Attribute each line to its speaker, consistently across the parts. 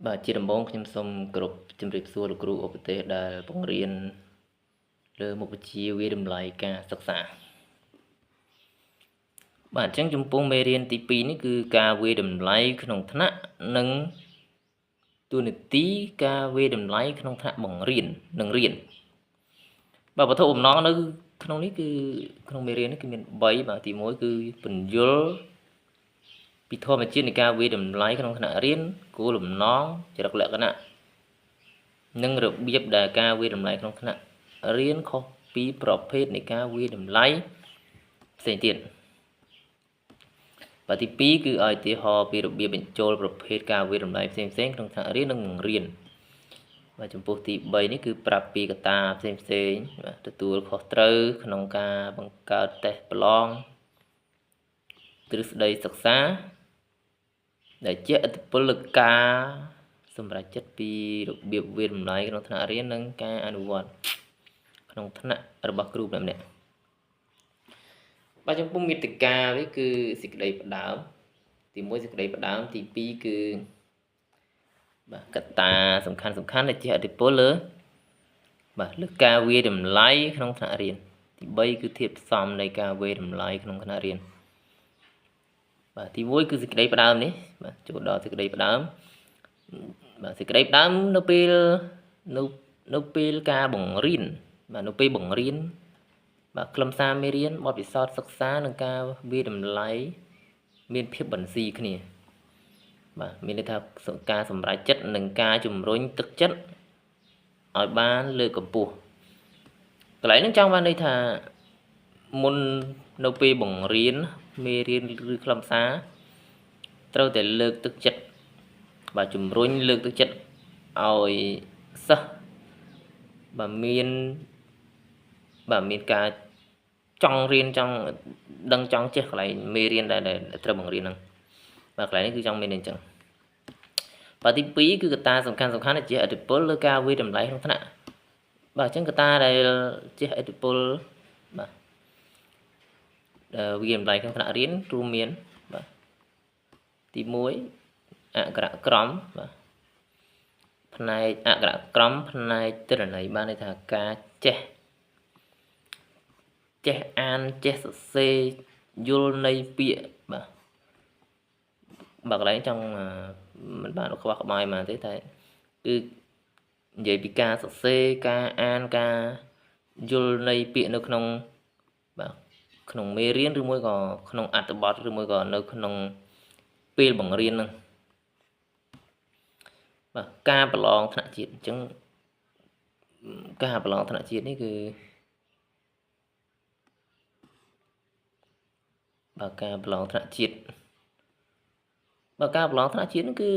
Speaker 1: បាទជាដំបូងខ្ញុំសូមគោរពជម្រាបសួរលោកគ្រូឧបទេសដែលបង្រៀនលើមុខវិជ្ជាវិទ្យាតម្លៃការសិក្សាបាទអញ្ចឹងចំពោះមេរៀនទី2នេះគឺការវិទ្យាតម្លៃក្នុងថ្នាក់និងតួនាទីការវិទ្យាតម្លៃក្នុងថ្នាក់បង្រៀននិងរៀនបាទវត្ថុបំណងនៅក្នុងនេះគឺក្នុងមេរៀននេះគឺមាន3បាទទី1គឺពន្យល់ពីធម្មជាតិនៃការវិទ្យាតម្លៃក្នុងថ្នាក់រៀនគោលបំណងចរិតលក្ខណៈនិងរបៀបដែលការវិទ្យាតម្លៃក្នុងថ្នាក់រៀនខុសពីប្រភេទនៃការវិទ្យាតម្លៃផ្សេងទៀតបាទទី2គឺឲ្យឧទាហរណ៍ពីរបៀបបញ្ចូលប្រភេទការវិទ្យាតម្លៃផ្សេងៗក្នុងថ្នាក់រៀននិងបង្រៀនបាទចំពោះទី3នេះគឺប្រាប់ពីកត្តាផ្សេងបាទទទួលខុសត្រូវក្នុងការបង្កើតតេស្តប្រឡងទ្រឹស្ដីសិក្សាដែលជាឥទ្ធិពលលើការសម្រេចចិត្តពីរបៀបវិទ្យាតម្លៃក្នុងថ្នាក់រៀននិងការអនុវត្តក្នុងថ្នាក់របស់គ្រូម្នាក់ៗបាទចំពោះមាតិកានេះគឺសេចក្តីផ្ដើមទី1សេចក្តីផ្ដើមទី2គឺបាទកត្តាសំខាន់ដែលជាឥទ្ធិពលលើការវិទ្យាតម្លៃក្នុងថ្នាក់រៀនទី3គឺធាតុផ្សំនៃការវិទ្យាតម្លៃក្នុងថ្នាក់រៀនបាទទី1គឺសេចក្តីផ្ដើមនេះបាទចូលដល់សេចក្តីផ្ដើមបាទសេចក្តីផ្ដើមនៅពេលការបង្រៀនបាទនៅពេលបង្រៀនបាទខ្លឹមសារមេរៀនបទពិសោធន៍សិក្សានិងការវិទ្យាតម្លៃមានភាពបន្ស៊ីគ្នាបាទមានន័យថាការសម្រេចចិត្តនិងការជំរុញទឹកចិត្តឲ្យបានលើកកម្ពស់កន្លែងនេះចង់បានន័យថាមុននៅពេលបង្រៀនមេរៀនឬខ្លឹមសារត្រូវតែលើកទឹកចិត្តបាទជំរុញលើកទឹកចិត្តឲ្យសិស្សបាទមានការចង់រៀនចង់ដឹងចង់ចេះកន្លែងមេរៀនដែលត្រូវបង្រៀនហ្នឹងបាទកន្លែងនេះគឺចង់មានអញ្ចឹងបាទទី2គឺកត្តាសំខាន់ដែលជាឥទ្ធិពលលើការវិទ្យាតម្លៃក្នុងថ្នាក់បាទអញ្ចឹងកត្តាដែលជាឥទ្ធិពលបាទវិទ្យាតម្លៃក្នុងថ្នាក់រៀនរួមមានបាទទី1អក្ខរក្រមបាទផ្នែកអក្ខរក្រមផ្នែកទិន្នន័យបានន័យថាការចេះអានចេះសរសេរយល់ន័យពាក្យបាទកន្លែងចង់មិនបានខ្វះក្បាយមកទេតែគឺនិយាយពីការសរសេរការអានការយល់ន័យពាក្យនៅក្នុងបាទក្នុងមេរៀនឬមួយក៏ក្នុងអត្ថបទឬមួយក៏នៅក្នុងពេលបង្រៀនហ្នឹងបាទការប្រឡងថ្នាក់ជាតិអញ្ចឹងការប្រឡងថ្នាក់ជាតិនេះគឺបាទការប្រឡងថ្នាក់ជាតិបាទការប្រឡងថ្នាក់ជាតិនេះគឺ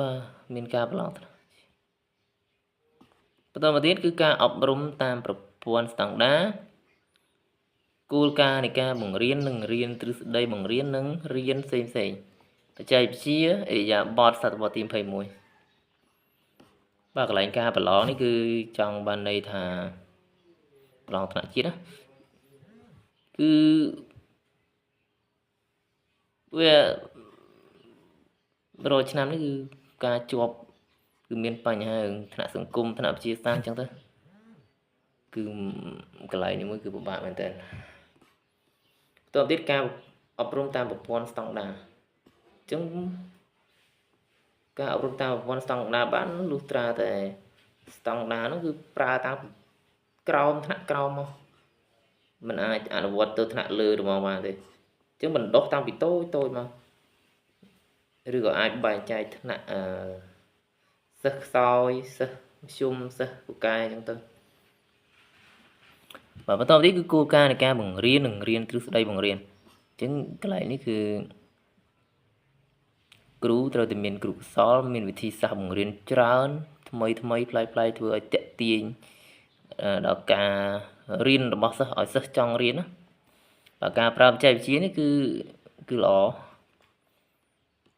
Speaker 1: បាទមានការប្រឡងថ្នាក់បន្តមកទៀតគឺការអប់រំតាមប្រព័ន្ធស្តង់ដារគោលការណ៍នៃការបង្រៀននិងរៀនទ្រឹស្ដីបង្រៀននិងរៀនផ្សេងបច្ចេកវិទ្យាឥរិយាបថសតវត្សទី21បាទកន្លែងការប្រឡងនេះគឺចង់បានន័យថាប្រឡងថ្នាក់ជាតិណាគឺវារាល់ឆ្នាំនេះគឺការជាប់គឺមានបញ្ហាថ្នាក់សង្គមថ្នាក់វិទ្យាសាស្ត្រអញ្ចឹងទៅគឺកន្លែងនេះមួយគឺពិបាកមែនតើបន្តទៀតការអប់រំតាមប្រព័ន្ធស្តង់ដារអញ្ចឹងការអប់រំតាមប្រព័ន្ធស្តង់ដារបានលុះត្រាតែស្តង់ដារនោះគឺប្រើតាមក្រោមថ្នាក់ក្រោមមកមិនអាចអនុវត្តទៅថ្នាក់លើរបស់បានទេអញ្ចឹងបណ្ដុះតាំងពីតូចមកឬក៏អាចបែងចែកថ្នាក់សិស្សខ្សោយសិស្សមធ្យមសិស្សពូកែអញ្ចឹងទៅបាទបន្តទៀតគឺគោលការណ៍នៃការបង្រៀននិងរៀនទ្រឹស្ដីបង្រៀនអញ្ចឹងកន្លែងនេះគឺគ្រូត្រូវតែមានគ្រូកសលមានវិធីសាស្ត្របង្រៀនច្រើនថ្មីប្លែកធ្វើឲ្យតាក់ទាញដល់ការរៀនរបស់សិស្សឲ្យសិស្សចង់រៀនណាបាទការប្រើបច្ចេកវិទ្យានេះគឺល្អ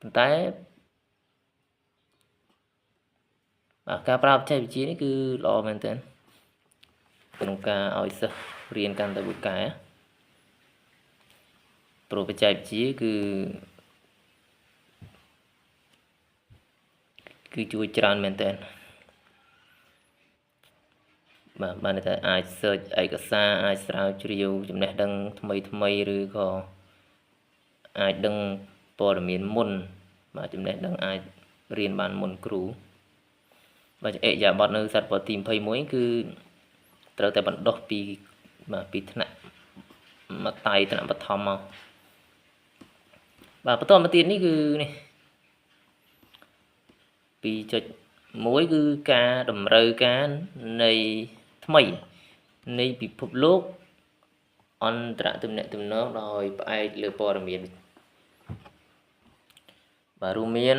Speaker 1: ប៉ុន្តែបាទការប្រើបច្ចេកវិទ្យានេះគឺល្អមែនទែនក្នុងការឲ្យសិស្សរៀនកាន់តែពូកែ ប្រូបច្ចេកវិទ្យាគឺជួយច្រើនមែនតើបាទបានតែអាច search ឯកសារអាចស្រាវជ្រាវចំណេះដឹងថ្មីឬក៏អាចដឹងព័ត៌មានមុនបាទចំណេះដឹងអាចរៀនបានមុនគ្រូបាទអិយាបថនៅសតវត្សទី21គឺត្រូវតែបណ្ដុះពីថ្នាក់មកតៃថ្នាក់បឋមមកបាទបន្តមកទៀតនេះគឺនេះ2.1 គឺការតម្រូវការនៃថ្មីនៃពិភពលោកអន្តរទំនាក់ទំនងដោយផ្អែកលើព័ត៌មានបាទរួមមាន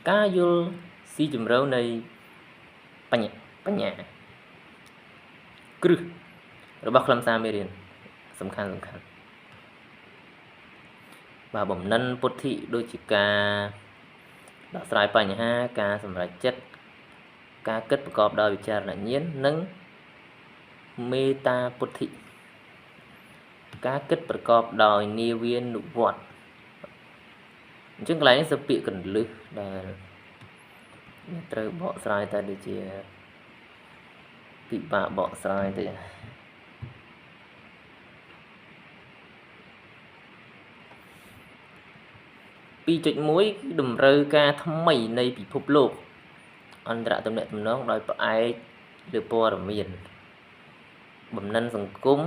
Speaker 1: ការយល់ស៊ីជម្រៅនៃបញ្ញាគ្រឹះរបស់ខ្លឹមសារមេរៀនសំខាន់បាទបំណិនពុទ្ធិដូចជាការដោះស្រាយបញ្ហាការសម្រេចចិត្តការគិតប្រកបដោយវិចារណញ្ញាណនិងមេត្តាពុទ្ធិការគិតប្រកបដោយនាវានុវត្តន៍អញ្ចឹងកន្លែងនេះសពាក្យកន្លឹះដែលត្រូវបកស្រាយតែដូចជាពិបាកបកស្រាយទេ2.1 គឺតម្រូវការថ្មីនៃពិភពលោកអន្តរទំនាក់ទំនងដោយផ្អែកលើព័ត៌មានបំណិនសង្គម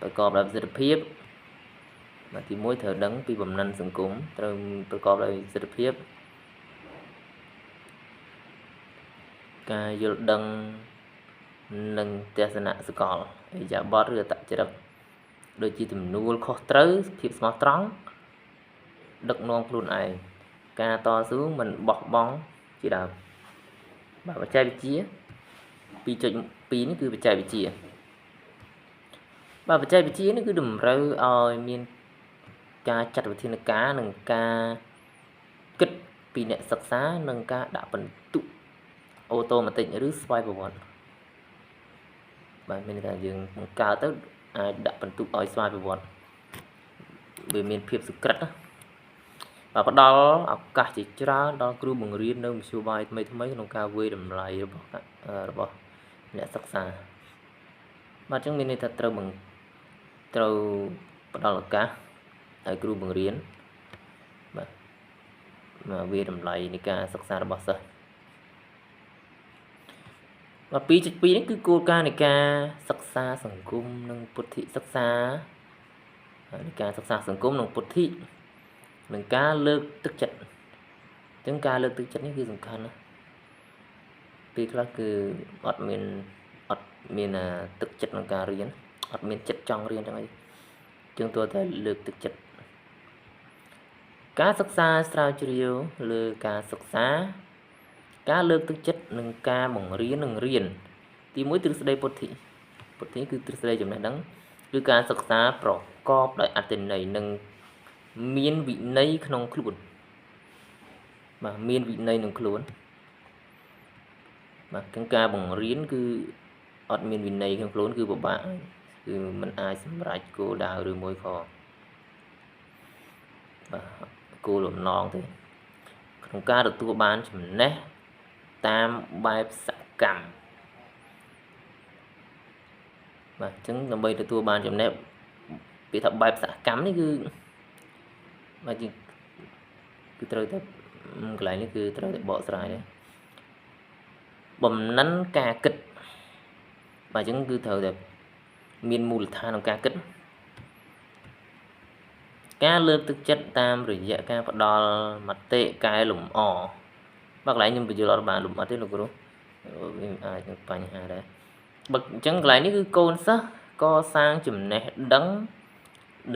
Speaker 1: ប្រកបដោយប្រសិទ្ធភាពបាទទី1ត្រូវដឹងពីបំណិនសង្គមត្រូវប្រកបដោយប្រសិទ្ធភាពការយល់ដឹងនិងទស្សនៈសកលឥរិយាបថឬអត្តចរិតដូចជាទំនួលខុសត្រូវភាពស្មោះត្រង់ដឹកនាំខ្លួនឯងការតស៊ូមិនបោះបង់ជាដើមបាទបច្ចេកវិទ្យា 2.2 នេះគឺបច្ចេកវិទ្យាបាទបច្ចេកវិទ្យានេះគឺតម្រូវឲ្យមានការចាត់វិធានការនិងការគិតពីអ្នកសិក្សានិងការដាក់ពិន្ទុអូតូម៉ាទិកឬស្វ័យប្រវត្តិបាទមានន័យថាយើងបង្កើតទៅអាចដាក់ពិន្ទុឲ្យស្វ័យប្រវត្តិវាមានភាពសុក្រិតណាបាទផ្ដល់ឱកាសជាច្រើនដល់គ្រូបង្រៀននៅមធ្យោបាយថ្មីក្នុងការវាយតម្លៃរបស់អ្នកសិក្សាបាទអញ្ចឹងមានន័យថាត្រូវផ្ដល់ឱកាសឲ្យគ្រូបង្រៀនបាទមកវាយតម្លៃនៃការសិក្សារបស់សិស្សបាទ 2.2 នេះគឺគោលការណ៍នៃការសិក្សាសង្គមនិងពុទ្ធិសិក្សានៃការសិក្សាសង្គមនិងពុទ្ធិនិងការលើកទឹកចិត្តអញ្ចឹងការលើកទឹកចិត្តនេះគឺសំខាន់ណាស់ពេលខ្លះគឺអត់មានទឹកចិត្តក្នុងការរៀនអត់មានចិត្តចង់រៀនទាំងអីអញ្ចឹងទោះតែលើកទឹកចិត្តការសិក្សាស្រាវជ្រាវលើការសិក្សាការលើកទឹកចិត្តនិងការបង្រៀននិងរៀនទី1ទ្រឹស្ដីពុទ្ធិគឺទ្រឹស្ដីចំណេះដឹងគឺការសិក្សាប្រកបដោយអត្ថន័យនិងមានវិន័យក្នុងខ្លួនបាទមានវិន័យក្នុងខ្លួនបាទការបង្រៀនគឺអត់មានវិន័យក្នុងខ្លួនគឺពិបាកគឺมันអាចសម្រេចគោលដៅឬមួយក៏បាទគោលបំណងទេក្នុងការទទួលបានចំណេះតាមបែបសកម្មបាទអញ្ចឹងដើម្បីទទួលបានចំណេះពាក្យថាបែបសកម្មនេះគឺបាទគឺត្រូវតែកន្លែងនេះគឺត្រូវតែបកស្រាយដែរបំណិនការគិតបាទអញ្ចឹងគឺត្រូវតែមានមូលដ្ឋានក្នុងការគិតការលើកទឹកចិត្តតាមរយៈការផ្ដល់មតិកែលម្អបាទកន្លែងខ្ញុំបញ្យល់អត់បានលម្អិតទេលោកគ្រូវាអាចនឹងបញ្ហាដែរបើអញ្ចឹងកន្លែងនេះគឺកូនសិស្សកសាងចំណេះដឹង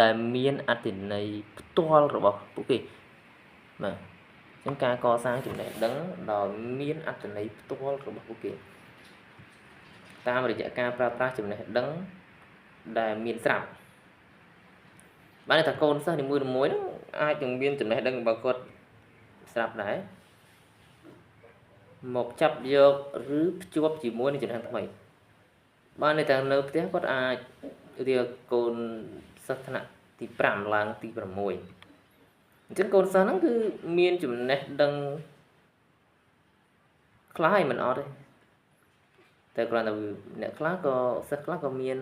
Speaker 1: ដែលមានអត្ថន័យផ្ទាល់របស់ពួកគេបាទអញ្ចឹងការកសាងចំណេះដឹងដោយមានអត្ថន័យផ្ទាល់របស់ពួកគេតាមរយៈការប្រើប្រាស់ចំណេះដឹងដែលមានស្រាប់បានថាកូនសិស្សនីមួយៗហ្នឹងអាចនឹងមានចំណេះដឹងរបស់គាត់ស្ ស្រាប់ដែរមកចាប់យកឬភ្ជាប់ជាមួយនឹងចំណេះដឹងថ្មីបានន័យថានៅផ្ទះគាត់អាចរៀនកូនសិស្សថ្នាក់ទី5ឡើងទី6អញ្ចឹងកូនសិស្សហ្នឹងគឺមានចំណេះដឹងខ្លះហើយមិនអត់ទេតែគ្រាន់តែអ្នកខ្លះក៏សិស្សខ្លះក៏មាន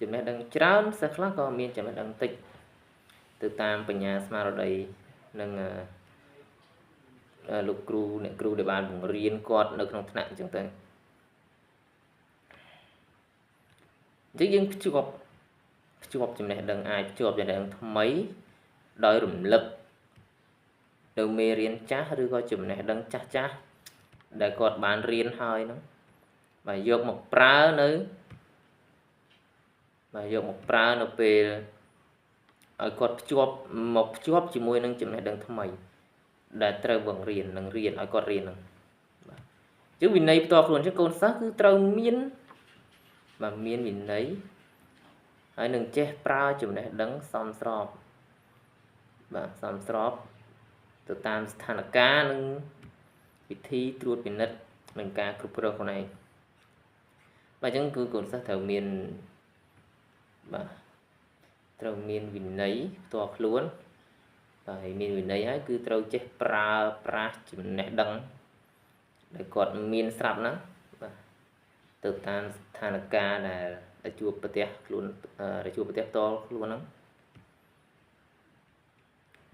Speaker 1: ចំណេះដឹងច្រើនសិស្សខ្លះក៏មានចំណេះដឹងតិចទៅតាមបញ្ញាស្មារតីនិងលោកគ្រូអ្នកគ្រូដែលបានបង្រៀនគាត់នៅក្នុងថ្នាក់អញ្ចឹងទៅអញ្ចឹងយើងភ្ជាប់ចំណេះដឹងអាចភ្ជាប់ចំណេះដឹងថ្មីដោយរំលឹកទៅមេរៀនចាស់ឬក៏ចំណេះដឹងចាស់ដែលគាត់បានរៀនហើយហ្នឹងបាទយកមកប្រើនៅពេលឲ្យគាត់ភ្ជាប់ជាមួយនឹងចំណេះដឹងថ្មីដែលត្រូវបង្រៀននឹងរៀនឲ្យគាត់រៀនហ្នឹងបាទអញ្ចឹងវិន័យផ្ទាល់ខ្លួនអញ្ចឹងកូនសិស្សគឺត្រូវមានវិន័យហើយនឹងចេះប្រើចំណេះដឹងសមស្របទៅតាមស្ថានភាពនិងវិធីត្រួតពិនិត្យនិងការគ្រប់គ្រងខ្លួនឯងបាទអញ្ចឹងគឺកូនសិស្សត្រូវមានវិន័យផ្ទាល់ខ្លួនបាទហើយមានវិន័យហើយគឺត្រូវចេះប្រើប្រាស់ចំណេះដឹងដែលគាត់មានស្រាប់ហ្នឹងបាទទៅតាមស្ថានភាពដែលជួបប្រទះខ្លួនផ្ទាល់ខ្លួនហ្នឹង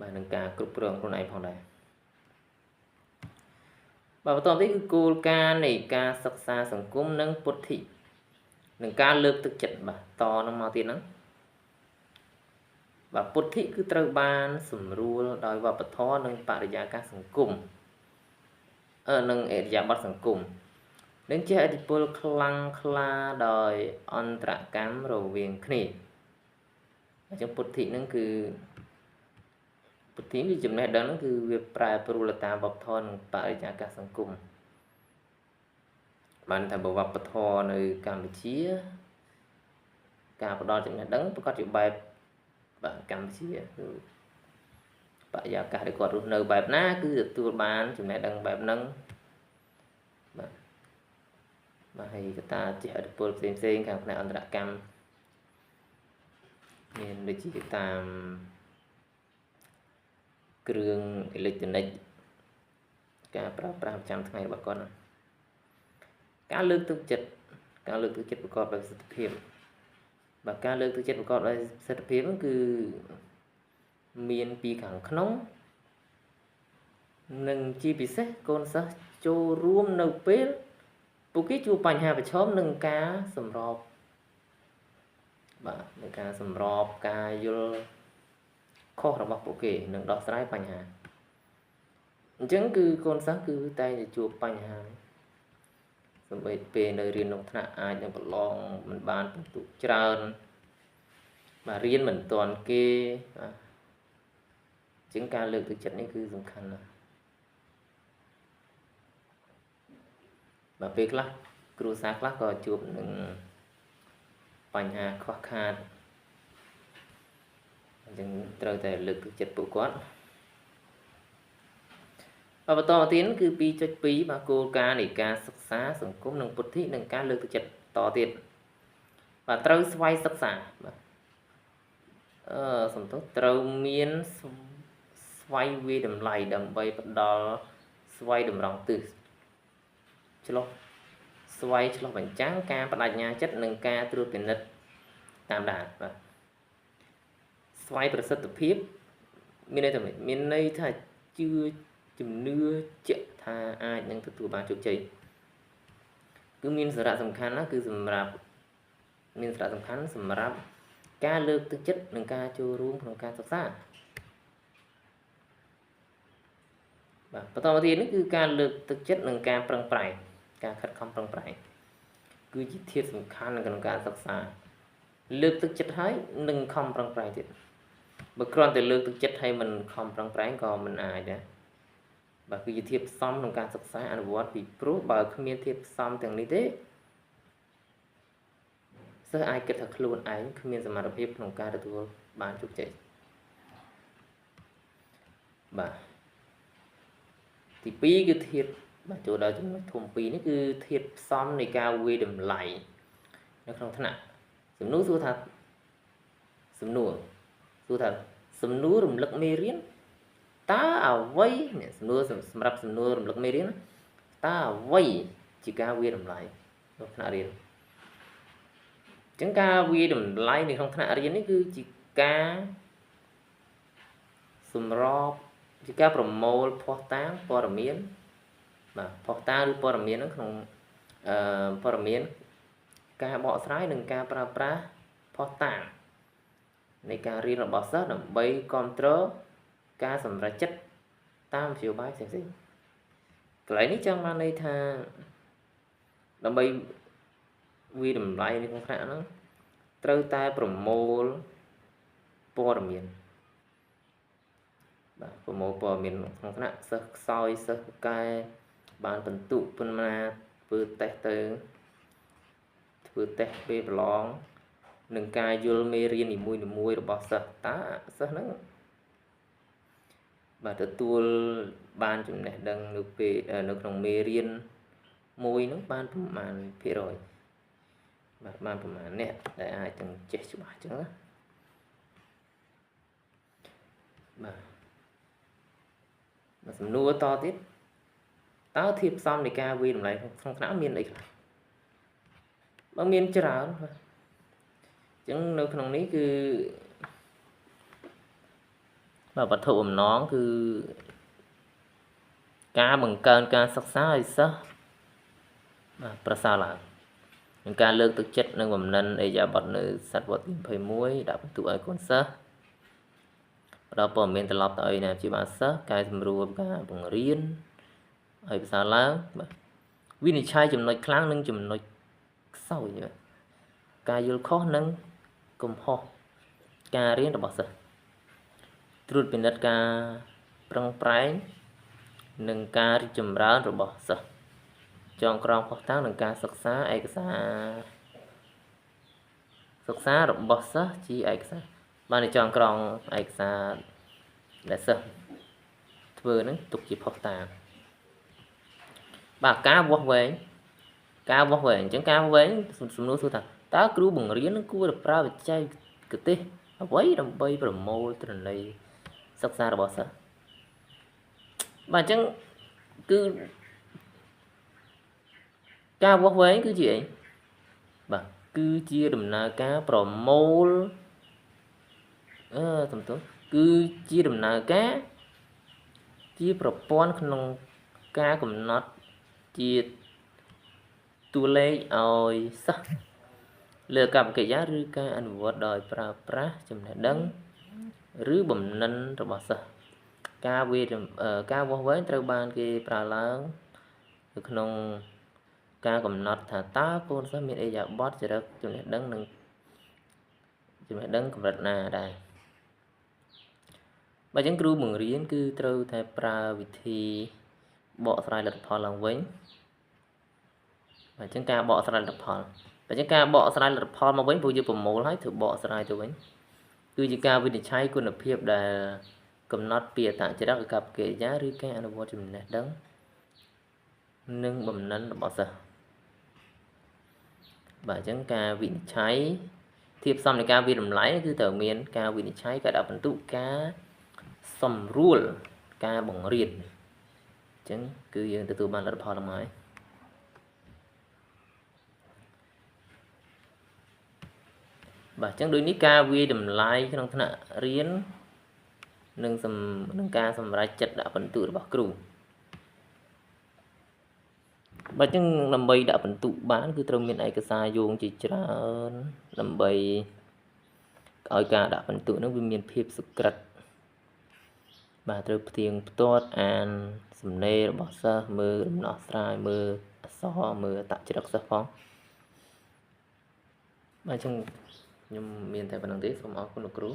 Speaker 1: បាទនឹងការគ្រប់គ្រងខ្លួនឯងផងដែរបាទបន្តទៅគឺគោលការណ៍នៃការសិក្សាសង្គមនិងពុទ្ធិនឹងការលើកទឹកចិត្តបាទតនឹងមកទៀតហ្នឹងបាទពុទ្ធិគឺត្រូវបានសម្រួលដោយវប្បធម៌និងបរិយាកាសសង្គមនិងអរិយាប័ត្រសង្គមនឹងជះឥទ្ធិពលខ្លាំងក្លាដោយអន្តរកម្មរវាងគ្នាអញ្ចឹងពុទ្ធិហ្នឹងគឺចំណេះដឹងហ្នឹងគឺវាប្រែប្រួលតាមវប្បធម៌និងបរិយាកាសសង្គមបានថាវប្បធម៌នៅកម្ពុជាការផ្ដល់ចំណេះដឹងប្រកបជាបែបកម្ពុជាគឺបរិយាកាសដែលគាត់រស់នៅបែបណាគឺទទួលបានចំណេះដឹងបែបហ្នឹងបាទហើយកត្តាជះឥទ្ធិពលផ្សេងខាងផ្នែកអន្តរកម្មមានដូចជាតាមគ្រឿងអេឡិចត្រូនិកការប្រើប្រាស់ប្រចាំថ្ងៃរបស់គាត់ការលើកទឹកចិត្តប្រកបដោយប្រសិទ្ធភាពបាទការលើកទឹកចិត្តប្រកបដោយប្រសិទ្ធភាពហ្នឹងគឺមានពីខាងក្នុងនិងជាពិសេសកូនសិស្សចូលរួមនៅពេលពួកគេជួបបញ្ហាប្រឈមនឹងការសម្របការយល់ខុសរបស់ពួកគេនឹងដោះស្រាយបញ្ហាអញ្ចឹងគឺកូនសិស្សគឺតែជួបបញ្ហាសូម្បីពេលនៅរៀនក្នុងថ្នាក់អាចនឹងប្រឡងមិនបានពិន្ទុច្រើនបាទរៀនមិនទាន់គេបាទអញ្ចឹងការលើកទឹកចិត្តនេះគឺសំខាន់ណាស់បាទពេលខ្លះគ្រួសារខ្លះក៏ជួបនឹងបញ្ហាខ្វះខាតអញ្ចឹងត្រូវតែលើកទឹកចិត្តពួកគាត់បន្តមកទៀតគឺ 2.2 បាទគោលការណ៍នៃការសិក្សាសង្គមនិងពុទ្ធិនិងការលើកទឹកចិត្តតទៀតបាទត្រូវស្វ័យសិក្សាបាទត្រូវមានស្វ័យវាតម្លៃដើម្បីផ្ដល់ស្វ័យតម្រង់ទិសស្វ័យឆ្លុះបញ្ចាំងការបដិញ្ញាចិត្តនិងការត្រួតពិនិត្យតាមដានបាទស្វ័យប្រសិទ្ធភាពមានន័យថាជឿជំនឿជាក់ថាអាចនឹងទទួលបានជោគជ័យគឺមានសារៈសំខាន់ណាស់គឺសម្រាប់ការលើកទឹកចិត្តនិងការចូលរួមក្នុងការសិក្សាបាទបន្តមកទៀតនេះគឺការលើកទឹកចិត្តនិងការប្រឹងប្រែងការខិតខំប្រឹងប្រែងគឺជាធាតុសំខាន់ក្នុងការសិក្សាលើកទឹកចិត្តហើយនឹងខំប្រឹងប្រែងទៀតបើគ្រាន់តែលើកទឹកចិត្តហើយមិនខំប្រឹងប្រែងក៏មិនអាចដែរបាទគឺជាធាតុផ្សំក្នុងការសិក្សាអនុវត្តពីព្រោះបើគ្មានធាតុផ្សំទាំងនេះទេសិស្សអាចគិតថាខ្លួនឯងគ្មានសមត្ថភាពក្នុងការទទួលបានជោគជ័យបាទ ទី2គឺធាតុបាទចូលដល់ចំណុចធំ2នេះគឺធាតុផ្សំនៃការវាយតម្លៃនៅក្នុងថ្នាក់សំណួរសួរថាសំណួររំលឹកមេរៀនតើអ្វីនេះសំណួរសម្រាប់សំណួររំលឹកមេរៀនតើអ្វីជាការវាយតម្លៃនៅថ្នាក់រៀនអញ្ចឹងការវាយតម្លៃនៅក្នុងថ្នាក់រៀននេះគឺជាការសម្របជាការប្រមូលភស្តុតាងព័ត៌មានបាទភស្តុតាងឬព័ត៌មានក្នុងព័ត៌មានការបកស្រាយនិងការប្រើប្រាស់ភស្តុតាងនៃការរៀនរបស់សិស្សដើម្បីគ្រប់គ្រងការសម្រេចចិត្តតាមវិទ្យាបាយផ្សេងៗកន្លែងនេះចង់បានន័យថាដើម្បីវាយតម្លៃនៅក្នុងថ្នាក់ហ្នឹងត្រូវតែប្រមូលព័ត៌មានបាទប្រមូលព័ត៌មានក្នុងថ្នាក់សិស្សខ្សោយសិស្សកែបានបន្ទុកប៉ុន្មានធ្វើតេស្តទៅធ្វើតេស្តពេលប្រឡងនឹងការយល់មេរៀននីមួយៗរបស់សិស្សតើសិស្សហ្នឹងបាទទទួលបានចំណេះដឹងនៅពេលនៅក្នុងមេរៀនមួយហ្នឹងបានប្រមាណភាគរយបាទបានប្រមាណអ្នកដែលអាចទាំងចេះច្បាស់អញ្ចឹងណាបាទសំណួរតទៀតតើធាតុផ្សំនៃការវាយតម្លៃក្នុងថ្នាក់មានអីខ្លះបើមានច្រើនបាទអញ្ចឹងនៅក្នុងនេះគឺបាទវត្ថុបំណងគឺការបង្កើនការសិក្សាឲ្យសិស្សបាទប្រសើរឡើងនឹងការលើកទឹកចិត្តនិងបំណិនអេយ៉ាប័តនៅសតវត្សទី21ដាក់បន្ទុកឲ្យកូនសិស្សផ្ដល់ព័ត៌មានត្រឡប់ទៅឲ្យណាជាបាលសិស្សកែសម្រួលការបង្រៀនឲ្យប្រសើរឡើងបាទវិនិច្ឆ័យចំណុចខ្លាំងនិងចំណុចខ្សោយការយល់ខុសនិងកំហុសការរៀនរបស់សិស្សត្រួតពិនិត្យការប្រឹងប្រែងនិងការរីកចម្រើនរបស់សិស្សចងក្រងភស្តុតាងនិងការសិក្សាឯកសាររបស់សិស្សជាឯកសារបានចងក្រងឯកសារដែលសិស្សធ្វើនឹងទុកជាភស្តុតាងបាទការវាស់វែងអញ្ចឹងការវាស់វែងសំណួរសួរថាតើគ្រូបង្រៀននឹងគួរប្រើបច្ចេកទេសអ្វីដើម្បីប្រមូលទិន្នន័យសិក្សារបស់សិស្សបាទអញ្ចឹងគឺការវាស់វែងគឺជាអីបាទគឺជាដំណើរការប្រមូលគឺជាដំណើរការជាប្រព័ន្ធក្នុងការកំណត់ជាតួលេខឲ្យសិស្សលើកម្មកិរិយាឬការអនុវត្តដោយប្រើប្រាស់ចំណេះដឹងឬបំណិនរបស់សិស្សការវាស់វែងត្រូវបានគេប្រើឡើងនៅក្នុងការកំណត់ថាតើកូនសិស្សមានអេយ៉ាប័តចរិតចំណេះដឹងនិងចំណេះដឹងកម្រិតណាដែរបើអញ្ចឹងគ្រូបង្រៀនគឺត្រូវតែប្រើវិធីបកស្រាយលទ្ធផលឡើងវិញបើអញ្ចឹងការបកស្រាយលទ្ធផលបើអញ្ចឹងការបកស្រាយលទ្ធផលមកវិញព្រោះយើងប្រមូលហើយធ្វើបកស្រាយទៅវិញគឺជាការវិនិច្ឆ័យគុណភាពដែលកំណត់ពីអត្តចរិតកប្បកិរិយាឬការអនុវត្តចំណេះដឹងនិងបំណិនរបស់សិស្សបាទអញ្ចឹងការវិនិច្ឆ័យធាតុផ្សំនៃការវាយតម្លៃគឺត្រូវមានការវិនិច្ឆ័យការដាក់បន្ទុកការសម្រួលការបង្រៀនអញ្ចឹងគឺយើងទទួលបានលទ្ធផលឡើងហើយបាទអញ្ចឹងដូចនេះការវាយតម្លៃក្នុងថ្នាក់រៀននិងការសម្រេចចិត្តដាក់បន្ទុករបស់គ្រូបើអញ្ចឹងដើម្បីដាក់បន្ទុកបានគឺត្រូវមានឯកសារយោងជាច្រើនដើម្បីឲ្យការដាក់បន្ទុកនោះវាមានភាពសុក្រិតបាទត្រូវផ្ទៀងផ្ទាត់អានសំណេររបស់សិស្សមើលដំណោះស្រាយមើលអក្សរមើលអត្តចរិតសិស្សផងបាទអញ្ចឹងខ្ញុំមានតែប៉ុណ្្នឹងទេសូមអរគុណលោកគ្រូ